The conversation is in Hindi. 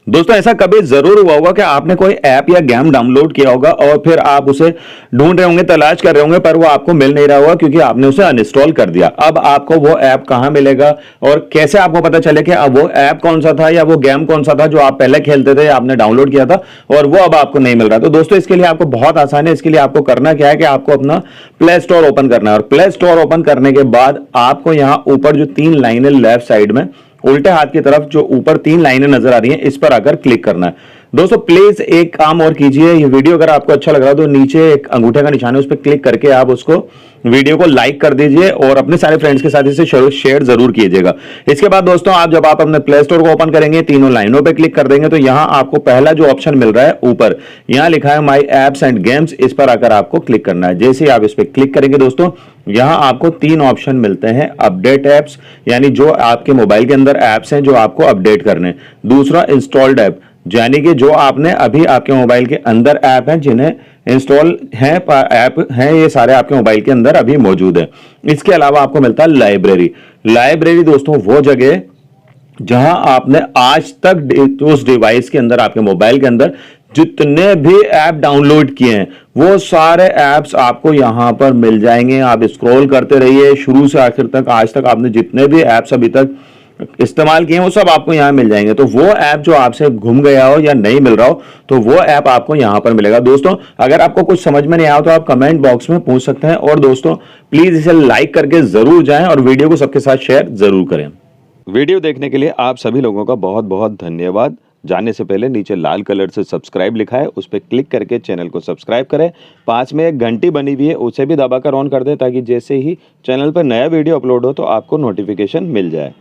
दोस्तों ऐसा कभी जरूर हुआ होगा कि आपने कोई ऐप या गेम डाउनलोड किया होगा और फिर आप उसे ढूंढ रहे होंगे, तलाश कर रहे होंगे, पर वो आपको मिल नहीं रहा होगा क्योंकि आपने उसे अनइंस्टॉल कर दिया। अब आपको वो ऐप कहां मिलेगा और कैसे आपको पता चले कि अब वो ऐप कौन सा था या वो गेम कौन सा था जो आप पहले खेलते थे, आपने डाउनलोड किया था और वो अब आपको नहीं मिल रहा। तो दोस्तों इसके लिए आपको बहुत आसान है। इसके लिए आपको करना क्या है कि आपको अपना प्ले स्टोर ओपन करना है और प्ले स्टोर ओपन करने के बाद आपको यहां ऊपर जो 3 लाइनें लेफ्ट साइड में उल्टे हाथ की तरफ जो ऊपर 3 लाइनें नजर आ रही हैं, इस पर आकर क्लिक करना है। दोस्तों प्लीज एक काम और कीजिए, ये वीडियो अगर आपको अच्छा लग रहा है तो नीचे एक अंगूठे का निशान है, उस पर क्लिक करके आप उसको वीडियो को लाइक कर दीजिए और अपने सारे फ्रेंड्स के साथ इसे शेयर जरूर कीजिएगा। इसके बाद दोस्तों जब आप अपने प्ले स्टोर को ओपन करेंगे, तीनों लाइनों पे क्लिक कर देंगे तो यहां आपको पहला जो ऑप्शन मिल रहा है ऊपर, यहां लिखा है माई एप्स एंड गेम्स, इस पर आकर आपको क्लिक करना है। जैसे ही आप इस पर क्लिक करेंगे दोस्तों, यहां आपको 3 ऑप्शन मिलते हैं। अपडेट एप्स, यानी जो आपके मोबाइल के अंदर एप्स हैं जो आपको अपडेट करने। दूसरा इंस्टॉल्ड ऐप, यानी कि जो आपने अभी आपके मोबाइल के अंदर ऐप हैं जिन्हें इंस्टॉल है, ऐप हैं ये सारे आपके मोबाइल के अंदर अभी मौजूद है। इसके अलावा आपको मिलता है लाइब्रेरी। लाइब्रेरी दोस्तों वो जगह जहां आपने आज तक उस डिवाइस के अंदर, आपके मोबाइल के अंदर जितने भी ऐप डाउनलोड किए हैं वो सारे ऐप्स आपको यहां पर मिल जाएंगे। आप स्क्रॉल करते रहिए शुरू से आखिर तक, आज तक आपने जितने भी ऐप्स अभी तक इस्तेमाल किए हैं वो सब आपको यहां मिल जाएंगे। तो वो ऐप जो आपसे घूम गया हो या नहीं मिल रहा हो तो वो ऐप आपको यहां पर मिलेगा। दोस्तों अगर आपको कुछ समझ में नहीं आया तो आप कमेंट बॉक्स में पूछ सकते हैं और दोस्तों प्लीज इसे लाइक करके जरूर जाएं और वीडियो को सबके साथ शेयर जरूर करें। वीडियो देखने के लिए आप सभी लोगों का बहुत बहुत धन्यवाद। जाने से पहले नीचे लाल कलर से सब्सक्राइब लिखा है, उस पर क्लिक करके चैनल को सब्सक्राइब करें। पास में एक घंटी बनी हुई है, उसे भी दबाकर ऑन कर दें ताकि जैसे ही चैनल पर नया वीडियो अपलोड हो तो आपको नोटिफिकेशन मिल जाए।